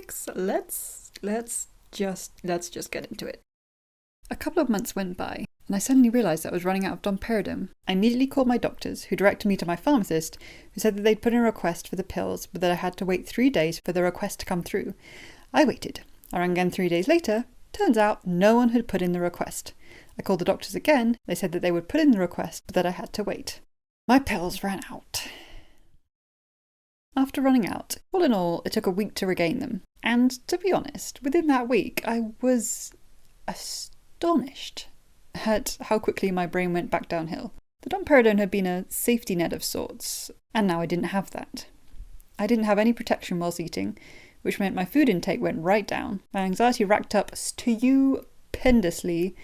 topics. Let's just get into it. A couple of months went by, and I suddenly realised that I was running out of Domperidone. I immediately called my doctors, who directed me to my pharmacist, who said that they'd put in a request for the pills, but that I had to wait 3 days for the request to come through. I waited. I rang again 3 days later. Turns out no one had put in the request. I called the doctors again. They said that they would put in the request, but that I had to wait. My pills ran out. After running out, all in all, it took a week to regain them. And to be honest, within that week, I was astonished at how quickly my brain went back downhill. The Domperidone had been a safety net of sorts, and now I didn't have that. I didn't have any protection whilst eating, which meant my food intake went right down. My anxiety racked up stupendously,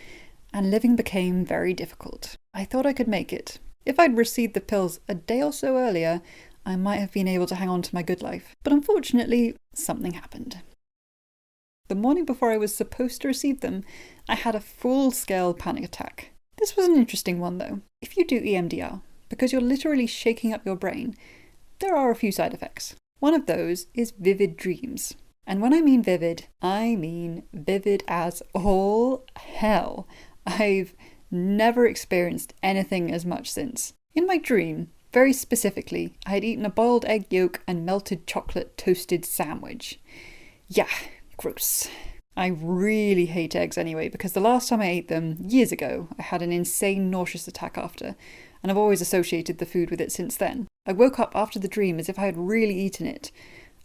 and living became very difficult. I thought I could make it. If I'd received the pills a day or so earlier, I might have been able to hang on to my good life. But unfortunately, something happened. The morning before I was supposed to receive them, I had a full-scale panic attack. This was an interesting one though. If you do EMDR, because you're literally shaking up your brain, there are a few side effects. One of those is vivid dreams. And when I mean vivid as all hell. I've never experienced anything as much since. In my dream, very specifically, I had eaten a boiled egg yolk and melted chocolate toasted sandwich. Yeah, gross. I really hate eggs anyway, because the last time I ate them, years ago, I had an insane nauseous attack after, and I've always associated the food with it since then. I woke up after the dream as if I had really eaten it.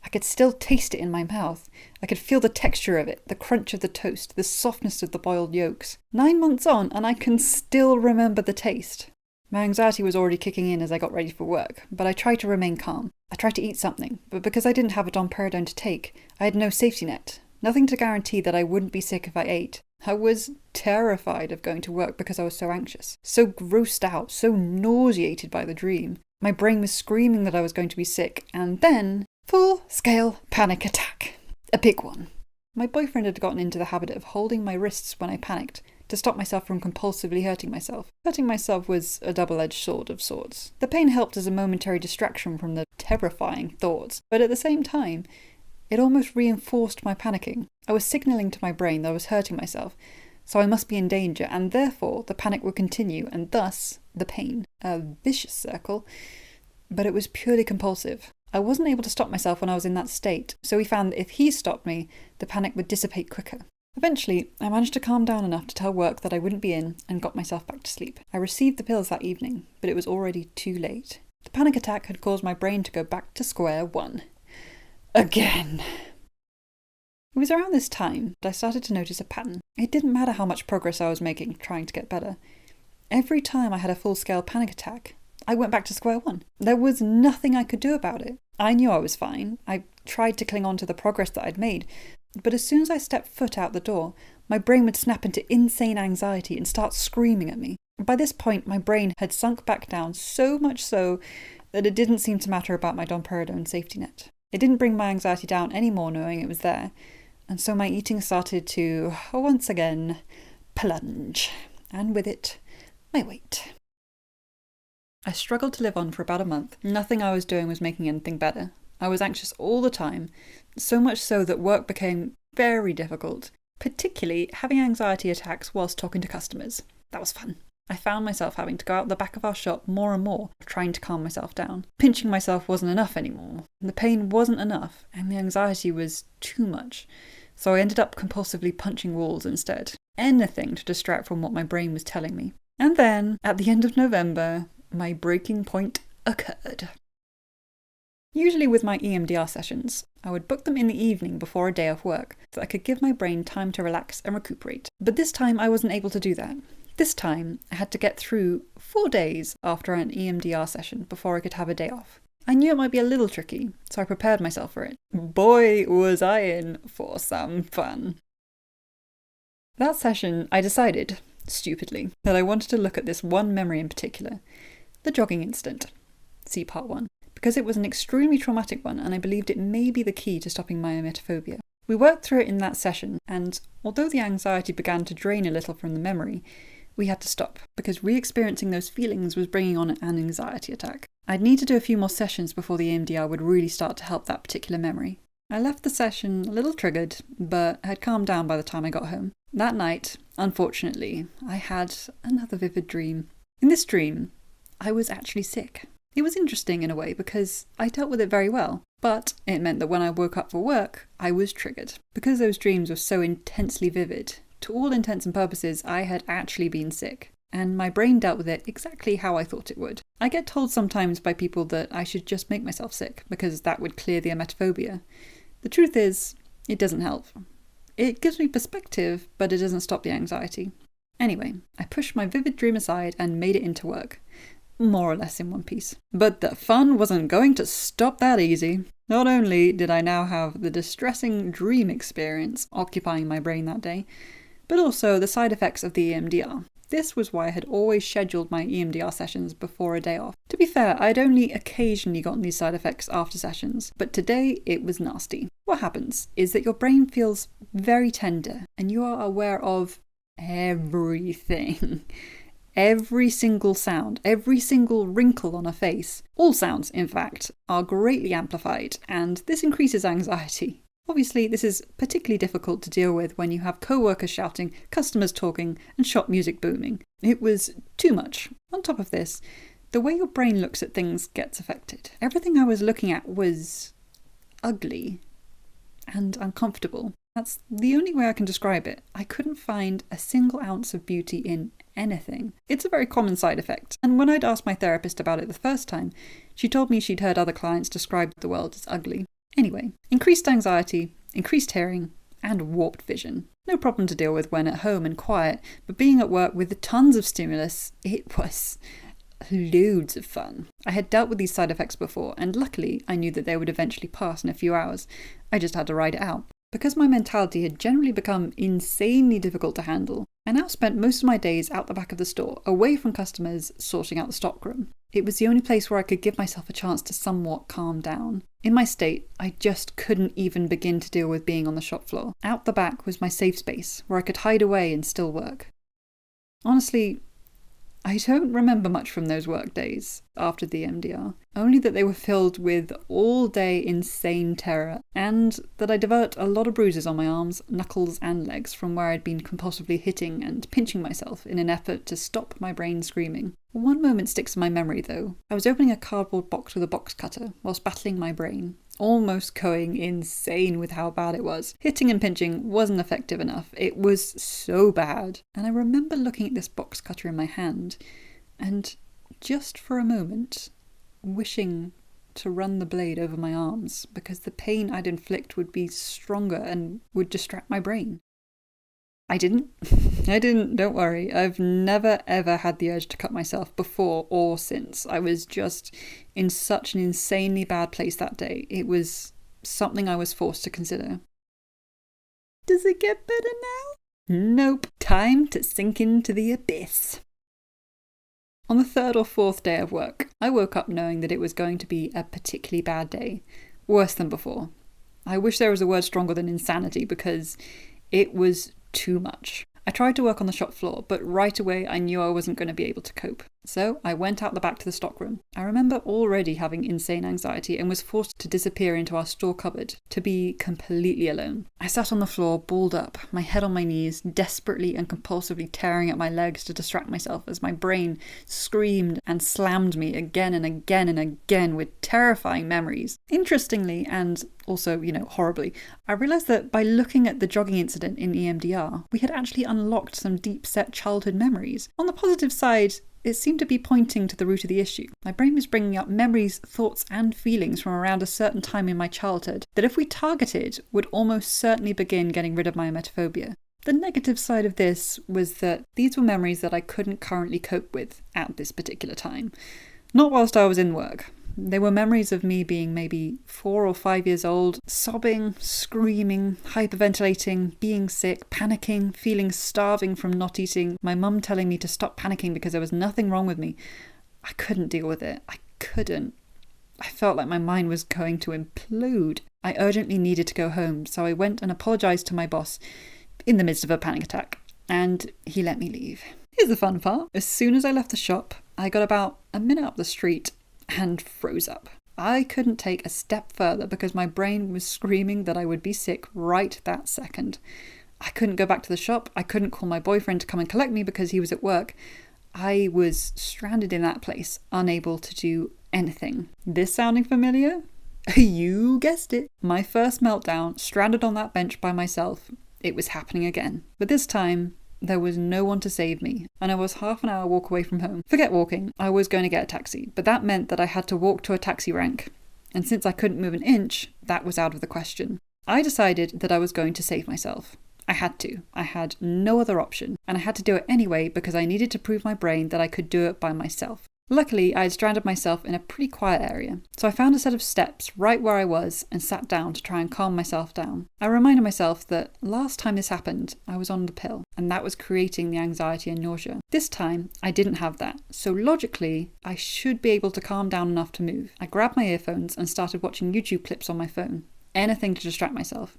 I could still taste it in my mouth. I could feel the texture of it, the crunch of the toast, the softness of the boiled yolks. 9 months on, and I can still remember the taste. My anxiety was already kicking in as I got ready for work, but I tried to remain calm. I tried to eat something, but because I didn't have a Domperidone to take, I had no safety net. Nothing to guarantee that I wouldn't be sick if I ate. I was terrified of going to work because I was so anxious, so grossed out, so nauseated by the dream. My brain was screaming that I was going to be sick, and then full-scale panic attack. A big one. My boyfriend had gotten into the habit of holding my wrists when I panicked to stop myself from compulsively hurting myself. Hurting myself was a double-edged sword of sorts. The pain helped as a momentary distraction from the terrifying thoughts, but at the same time, it almost reinforced my panicking. I was signalling to my brain that I was hurting myself, so I must be in danger, and therefore the panic would continue, and thus the pain. A vicious circle, but it was purely compulsive. I wasn't able to stop myself when I was in that state, so we found that if he stopped me, the panic would dissipate quicker. Eventually, I managed to calm down enough to tell work that I wouldn't be in and got myself back to sleep. I received the pills that evening, but it was already too late. The panic attack had caused my brain to go back to square one. Again. It was around this time that I started to notice a pattern. It didn't matter how much progress I was making trying to get better. Every time I had a full-scale panic attack, I went back to square one. There was nothing I could do about it. I knew I was fine. I tried to cling on to the progress that I'd made. But as soon as I stepped foot out the door, my brain would snap into insane anxiety and start screaming at me. By this point, my brain had sunk back down so much so that it didn't seem to matter about my Domperidone safety net. It didn't bring my anxiety down anymore knowing it was there. And so my eating started to, once again, plunge. And with it, my weight. I struggled to live on for about a month. Nothing I was doing was making anything better. I was anxious all the time, so much so that work became very difficult, particularly having anxiety attacks whilst talking to customers. That was fun. I found myself having to go out the back of our shop more and more, trying to calm myself down. Pinching myself wasn't enough anymore. The pain wasn't enough, and the anxiety was too much. So I ended up compulsively punching walls instead. Anything to distract from what my brain was telling me. And then, at the end of November, my breaking point occurred. Usually with my EMDR sessions, I would book them in the evening before a day of work, so I could give my brain time to relax and recuperate. But this time I wasn't able to do that. This time I had to get through 4 days after an EMDR session before I could have a day off. I knew it might be a little tricky, so I prepared myself for it. Boy, was I in for some fun. That session, I decided, stupidly, that I wanted to look at this one memory in particular, the jogging incident. See part 1. Because it was an extremely traumatic one, and I believed it may be the key to stopping my emetophobia. We worked through it in that session, and although the anxiety began to drain a little from the memory, we had to stop, because re-experiencing those feelings was bringing on an anxiety attack. I'd need to do a few more sessions before the EMDR would really start to help that particular memory. I left the session a little triggered, but had calmed down by the time I got home. That night, unfortunately, I had another vivid dream. In this dream, I was actually sick. It was interesting in a way because I dealt with it very well, but it meant that when I woke up for work, I was triggered. Because those dreams were so intensely vivid, to all intents and purposes, I had actually been sick. And my brain dealt with it exactly how I thought it would. I get told sometimes by people that I should just make myself sick, because that would clear the emetophobia. The truth is, it doesn't help. It gives me perspective, but it doesn't stop the anxiety. Anyway, I pushed my vivid dream aside and made it into work. More or less in one piece. But the fun wasn't going to stop that easy. Not only did I now have the distressing dream experience occupying my brain that day, but also the side effects of the EMDR. This was why I had always scheduled my EMDR sessions before a day off. To be fair, I'd only occasionally gotten these side effects after sessions, but today it was nasty. What happens is that your brain feels very tender and you are aware of everything. Every single sound, every single wrinkle on a face, all sounds, in fact, are greatly amplified, and this increases anxiety. Obviously, this is particularly difficult to deal with when you have co-workers shouting, customers talking, and shop music booming. It was too much. On top of this, the way your brain looks at things gets affected. Everything I was looking at was ugly and uncomfortable. That's the only way I can describe it. I couldn't find a single ounce of beauty in anything. It's a very common side effect, and when I'd asked my therapist about it the first time, she told me she'd heard other clients describe the world as ugly. Anyway, increased anxiety, increased hearing, and warped vision. No problem to deal with when at home and quiet, but being at work with tons of stimulus, it was loads of fun. I had dealt with these side effects before, and luckily I knew that they would eventually pass in a few hours. I just had to ride it out. Because my mentality had generally become insanely difficult to handle, I now spent most of my days out the back of the store, away from customers, sorting out the stockroom. It was the only place where I could give myself a chance to somewhat calm down. In my state, I just couldn't even begin to deal with being on the shop floor. Out the back was my safe space, where I could hide away and still work. Honestly, I don't remember much from those work days after the EMDR, only that they were filled with all-day insane terror, and that I developed a lot of bruises on my arms, knuckles and legs from where I'd been compulsively hitting and pinching myself in an effort to stop my brain screaming. One moment sticks in my memory though. I was opening a cardboard box with a box cutter whilst battling my brain, almost going insane with how bad it was. Hitting and pinching wasn't effective enough. It was so bad. And I remember looking at this box cutter in my hand and just for a moment wishing to run the blade over my arms because the pain I'd inflict would be stronger and would distract my brain. I didn't, don't worry. I've never ever had the urge to cut myself before or since. I was just in such an insanely bad place that day. It was something I was forced to consider. Does it get better now? Nope. Time to sink into the abyss. On the third or fourth day of work, I woke up knowing that it was going to be a particularly bad day. Worse than before. I wish there was a word stronger than insanity because it was too much. I tried to work on the shop floor, but right away I knew I wasn't going to be able to cope. So I went out the back to the stockroom. I remember already having insane anxiety and was forced to disappear into our store cupboard to be completely alone. I sat on the floor, balled up, my head on my knees, desperately and compulsively tearing at my legs to distract myself as my brain screamed and slammed me again and again and again with terrifying memories. Interestingly, and also, horribly, I realised that by looking at the jogging incident in EMDR, we had actually unlocked some deep-set childhood memories. On the positive side, it seemed to be pointing to the root of the issue. My brain was bringing up memories, thoughts and feelings from around a certain time in my childhood that if we targeted would almost certainly begin getting rid of my emetophobia. The negative side of this was that these were memories that I couldn't currently cope with at this particular time. Not whilst I was in work. They were memories of me being maybe 4 or 5 years old, sobbing, screaming, hyperventilating, being sick, panicking, feeling starving from not eating, my mum telling me to stop panicking because there was nothing wrong with me. I couldn't deal with it. I couldn't. I felt like my mind was going to implode. I urgently needed to go home, so I went and apologised to my boss in the midst of a panic attack, and he let me leave. Here's the fun part. As soon as I left the shop, I got about a minute up the street and froze up. I couldn't take a step further because my brain was screaming that I would be sick right that second. I couldn't go back to the shop. I couldn't call my boyfriend to come and collect me because he was at work. I was stranded in that place, unable to do anything. This sounding familiar? You guessed it. My first meltdown, stranded on that bench by myself. It was happening again. But this time, there was no one to save me, and I was half an hour walk away from home. Forget walking, I was going to get a taxi, but that meant that I had to walk to a taxi rank. And since I couldn't move an inch, that was out of the question. I decided that I was going to save myself. I had to. I had no other option, and I had to do it anyway because I needed to prove my brain that I could do it by myself. Luckily, I had stranded myself in a pretty quiet area, so I found a set of steps right where I was and sat down to try and calm myself down. I reminded myself that last time this happened, I was on the pill, and that was creating the anxiety and nausea. This time, I didn't have that, so logically, I should be able to calm down enough to move. I grabbed my earphones and started watching YouTube clips on my phone. Anything to distract myself.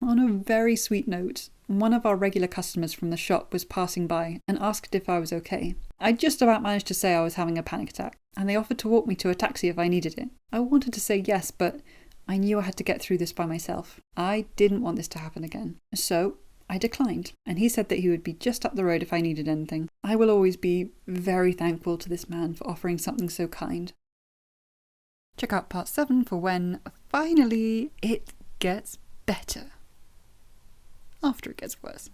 On a very sweet note, one of our regular customers from the shop was passing by and asked if I was okay. I just about managed to say I was having a panic attack, and they offered to walk me to a taxi if I needed it. I wanted to say yes, but I knew I had to get through this by myself. I didn't want this to happen again. So I declined, and he said that he would be just up the road if I needed anything. I will always be very thankful to this man for offering something so kind. Check out part 7 for when, finally, it gets better. After it gets worse.